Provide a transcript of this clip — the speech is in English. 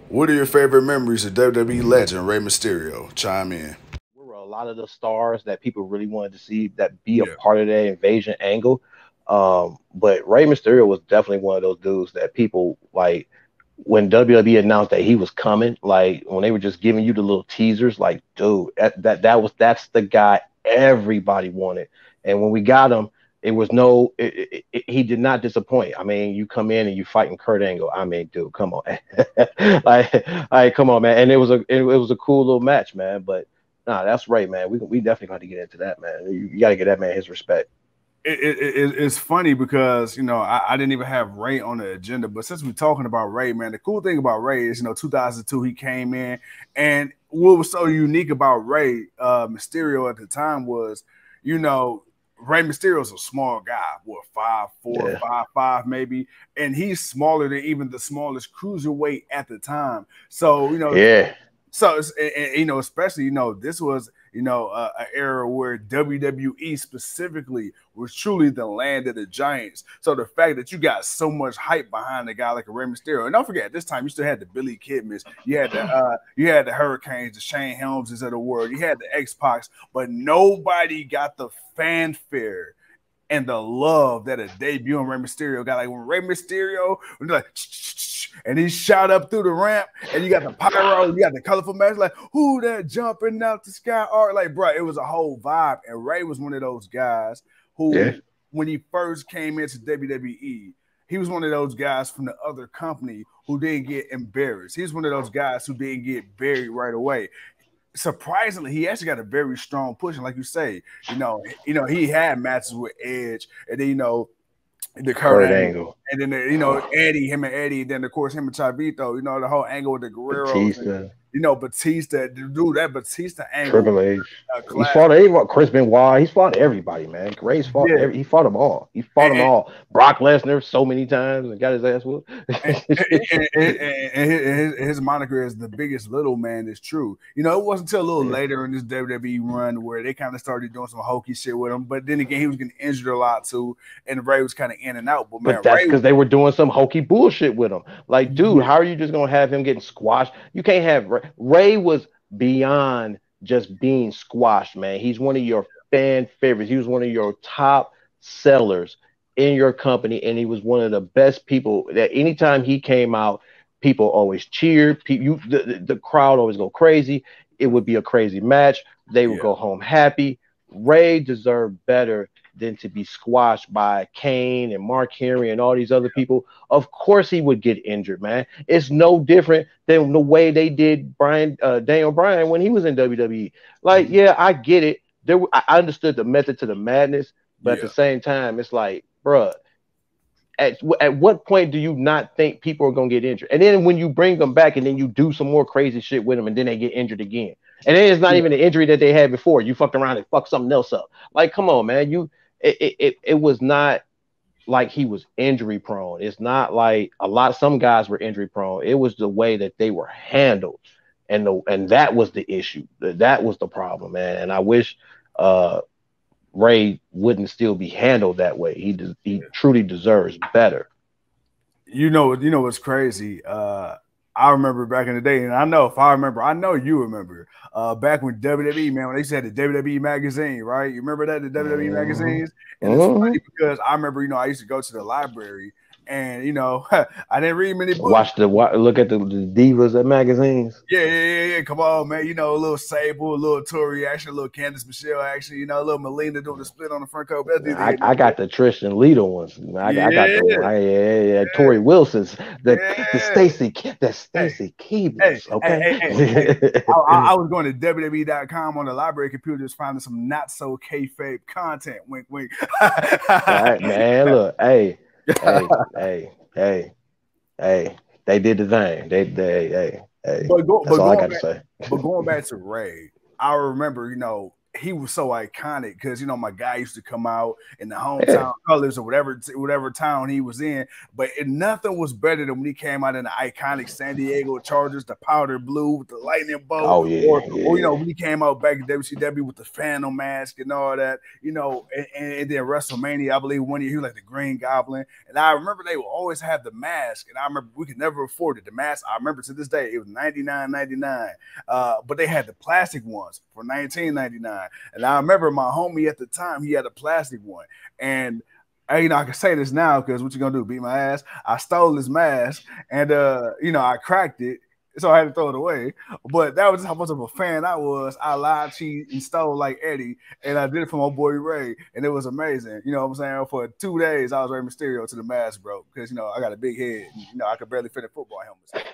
What are your favorite memories of WWE Legend Rey Mysterio? Chime in. Were a lot of the stars that people really wanted to see that be a Yeah. part of that invasion angle. But Rey Mysterio was definitely one of those dudes that people like when WWE announced that he was coming, like when they were just giving you the little teasers, like, dude, that's the guy everybody wanted. And when we got him, it was no, he did not disappoint. I mean, you come in and you fighting Kurt Angle. I mean, dude, come on, like, come on, man. And it was a cool little match, man. But nah, that's right, man. We definitely got to get into that, man. You got to get that man his respect. It's funny because I didn't even have Ray on the agenda, but since we're talking about Ray, man, the cool thing about Ray is 2002 he came in, and what was so unique about Ray Mysterio at the time was Ray Mysterio is a small guy, what 5'4", Yeah, 5'5", maybe, and he's smaller than even the smallest cruiserweight at the time. So yeah, so especially this was an era where WWE specifically was truly the land of the giants. So the fact that you got so much hype behind a guy like a Rey Mysterio, and don't forget at this time you still had the Billy Kidmans, you had the Hurricanes, the Shane Helmses of the world, you had the X Pacs, but nobody got the fanfare and the love that a debut on Rey Mysterio got. Like when Rey Mysterio, when like, and he shot up through the ramp, and you got the pyro, you got the colorful mask, like who that jumping out the sky art, like bro, it was a whole vibe. And Ray was one of those guys yeah. who, when he first came into WWE, he was one of those guys from the other company who didn't get embarrassed. He's one of those guys who didn't get buried right away. Surprisingly, he actually got a very strong push, and like you say, he had matches with Edge, and then the Kurt Kurt Angle, Angle, and then Eddie, him and Eddie, then of course him and Chavito, the whole angle with the Guerreros, and Batista, Batista, dude, that Batista angle, Triple H. He class, fought everyone. Chris Benoit. He's fought everybody, man. Ray's fought yeah, he fought them all. He fought them and, all. Brock Lesnar so many times and got his ass whooped. and, his moniker as the biggest little man is true. It wasn't until a little Yeah. later in this WWE run where they kind of started doing some hokey shit with him. But then again, he was getting injured a lot too, and Ray was kind of in and out. But man, But that's Ray, because they were doing some hokey bullshit with him. Like, dude, yeah, how are you just gonna have him getting squashed? You can't have Ray was beyond just being squashed, man. He's one of your fan favorites. He was one of your top sellers in your company, and he was one of the best people that anytime he came out, people always cheered. The crowd always go crazy. It would be a crazy match. They would yeah. go home happy. Ray deserved better than to be squashed by Kane and Mark Henry and all these other people. Of course, he would get injured, man. It's no different than the way they did Daniel Bryan when he was in WWE. Like, yeah, I get it. I understood the method to the madness, but at the Yeah. same time, it's like, bruh, at what point do you not think people are gonna get injured? And then when you bring them back and then you do some more crazy shit with them and then they get injured again. And then it's not Yeah. even the injury that they had before. You fucked around and fucked something else up. Like, come on, man. It was not like he was injury prone. It's not like some guys were injury prone. It was the way that they were handled. And that was the issue. That was the problem, man. And I wish uh Ray wouldn't still be handled that way. He truly deserves better. What's crazy? I remember back in the day, and I know if I remember, I know you remember. Back when WWE, man, when they said the WWE magazine, right? You remember that, the WWE Mm-hmm. magazines? And it's Mm-hmm. funny because I remember, I used to go to the library, and I didn't read many books. Look at the divas at magazines. Yeah. Come on, man. A little Sable, a little Tori action, a little Candice Michelle action, a little Melina doing the split on the front cover. That's neither here I nor there. got the Tristan Lita ones. I got the Yeah, yeah, Tori Wilson's, the yeah. Stacy Hey, hey, Keebans. hey, Okay. hey, hey, hey. I was going to WWE.com on the library computer, just finding some not so kayfabe content. Wink, wink. All right, man. Look, hey. They did the thing. Hey. But That's all I got to say. going back to Ray, I remember, he was so iconic because, you know, my guy used to come out in the Yeah. hometown colors or whatever town he was in, but nothing was better than when he came out in the iconic San Diego Chargers, the powder blue with the lightning bolt, Oh yeah, or you know, yeah. when he came out back in WCW with the Phantom mask and all that, you know, and then WrestleMania, I believe one year he was like the Green Goblin, and I remember they would always have the mask, and I remember we could never afford it. The mask, I remember to this day, it was $99.99, but they had the plastic ones for $19.99. And I remember my homie at the time, he had a plastic one. And you know, I can say this now because what you gonna do? Beat my ass? I stole his mask and you know, I cracked it. So I had to throw it away. But that was just how much of a fan I was. I lied, cheated, and stole like Eddie. And I did it for my boy Ray. And it was amazing. You know what I'm saying? For 2 days, I was Rey Mysterio to the mask, bro. Because, you know, I got a big head. And, you know, I could barely fit a football helmet.